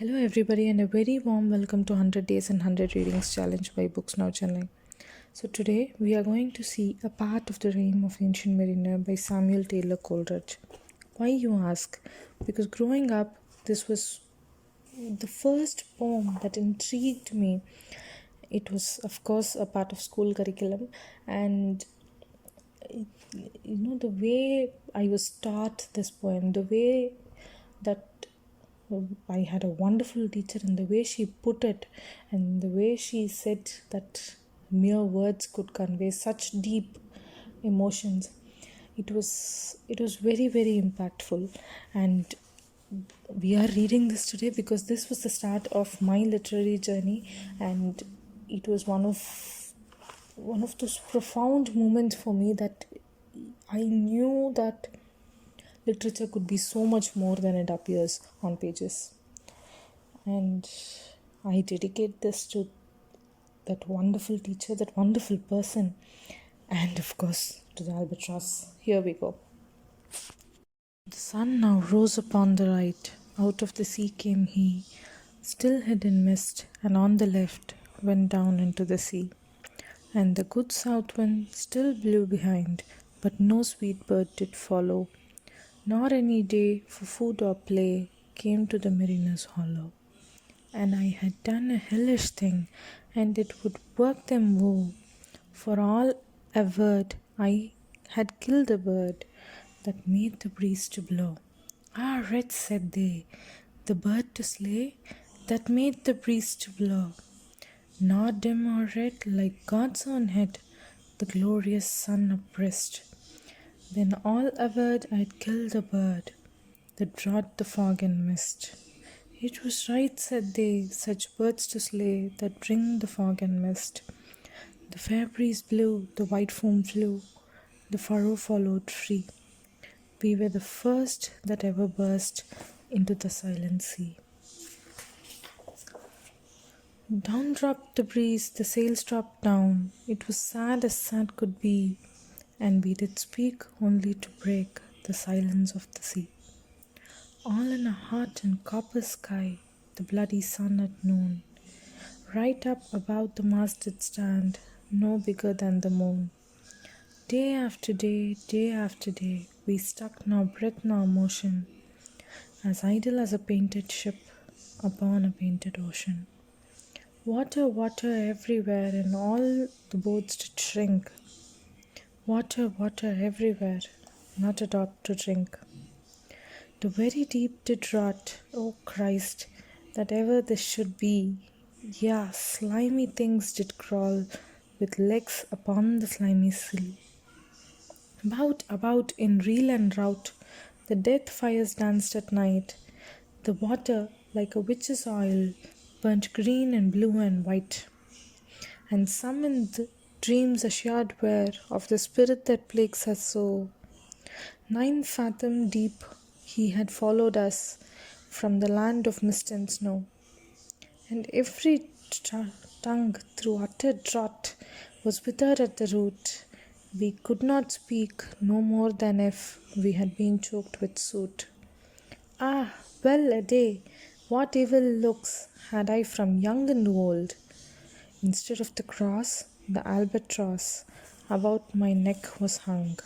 Hello, everybody, and a very warm welcome to 100 Days and 100 Readings Challenge by BooksnowChennai. So, today we are going to see a part of the Rime of Ancient Mariner by Samuel Taylor Coleridge. Why, you ask? Because growing up, this was the first poem that intrigued me. It was, of course, a part of school curriculum, and the way I was taught this poem, the way that I had a wonderful teacher, and the way she put it, and the way she said that mere words could convey such deep emotions. It was very, very impactful, and we are reading this today because this was the start of my literary journey, and it was one of those profound moments for me that I knew that literature could be so much more than it appears on pages. And I dedicate this to that wonderful teacher, that wonderful person, and of course to the albatross. Here we go. The sun now rose upon the right. Out of the sea came he, still hid in mist, and on the left went down into the sea. And the good south wind still blew behind, but no sweet bird did follow, nor any day for food or play came to the mariner's hollow. And I had done a hellish thing, and it would work them woe. For all averred, I had killed a bird that made the breeze to blow. Ah, wretch, said they, the bird to slay that made the breeze to blow. Nor dim or red, like God's own head, the glorious sun oppressed. Then all averred I'd killed a bird that brought the fog and mist. It was right, said they, such birds to slay that bring the fog and mist. The fair breeze blew, the white foam flew, the furrow followed free. We were the first that ever burst into the silent sea. Down dropped the breeze, the sails dropped down. It was sad as sad could be, and we did speak only to break the silence of the sea. All in a hot and copper sky, the bloody sun at noon, right up above the mast did stand, no bigger than the moon. Day after day, we stuck nor breath nor motion, as idle as a painted ship upon a painted ocean. Water, water everywhere, and all the boats did shrink. Water, water everywhere, not a drop to drink. The very deep did rot, O Christ, that ever this should be. Yeah, slimy things did crawl with legs upon the slimy sill. About in reel and rout, the death fires danced at night. The water, like a witch's oil, burnt green and blue and white. And some in the dreams assured were of the spirit that plagues us so. 9 fathom deep he had followed us from the land of mist and snow, and every tongue through utter drought was withered at the root. We could not speak no more than if we had been choked with soot. Ah, well a day! What evil looks had I from young and old! Instead of the cross, the albatross about my neck was hung.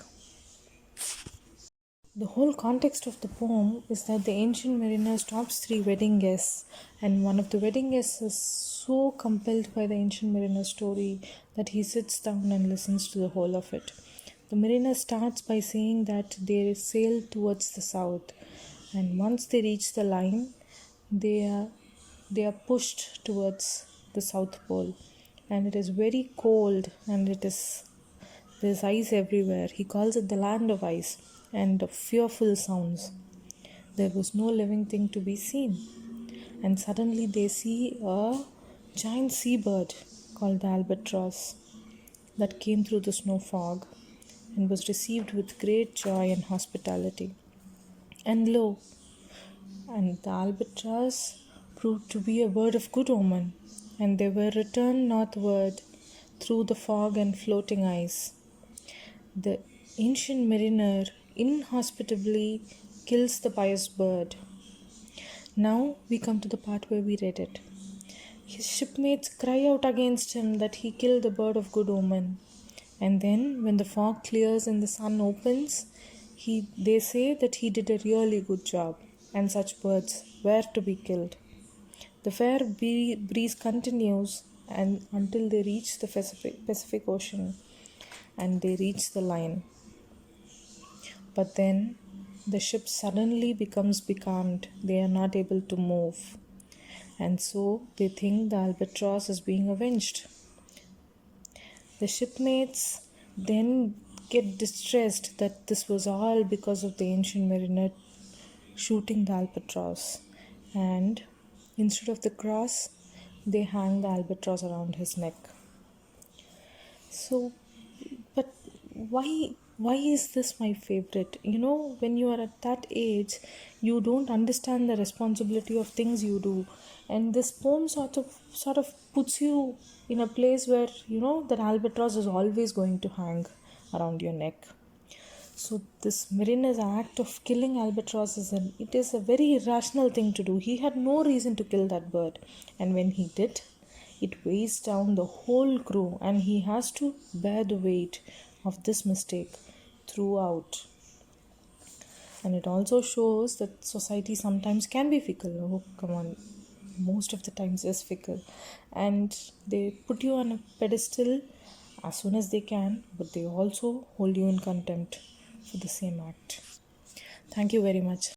The whole context of the poem is that the ancient mariner stops 3 wedding guests, and one of the wedding guests is so compelled by the ancient mariner's story that he sits down and listens to the whole of it. The mariner starts by saying that they sail towards the south, and once they reach the line, they are pushed towards the South Pole, and it is very cold, and there's ice everywhere. He calls it the land of ice and of fearful sounds. There was no living thing to be seen. And suddenly they see a giant seabird called the albatross that came through the snow fog and was received with great joy and hospitality. And lo, and the albatross proved to be a bird of good omen, and they were returned northward through the fog and floating ice. The ancient mariner inhospitably kills the pious bird. Now we come to the part where we read it. His shipmates cry out against him that he killed the bird of good omen. And then, when the fog clears and the sun opens, they say that he did a really good job, and such birds were to be killed. The fair breeze continues and until they reach the Pacific Ocean and they reach the line. But then the ship suddenly becomes becalmed. They are not able to move. And so they think the albatross is being avenged. The shipmates then get distressed that this was all because of the ancient mariner shooting the albatross. And instead of the cross, they hang the albatross around his neck. So, but why is this my favorite? When you are at that age, you don't understand the responsibility of things you do, and this poem sort of puts you in a place where that albatross is always going to hang around your neck. So this mariner's act of killing albatross is a very irrational thing to do. He had no reason to kill that bird, and when he did, it weighs down the whole crew, and he has to bear the weight of this mistake throughout. And it also shows that society sometimes can be fickle. Oh, come on, most of the times is fickle, and they put you on a pedestal as soon as they can, but they also hold you in contempt for the same act. Thank you very much.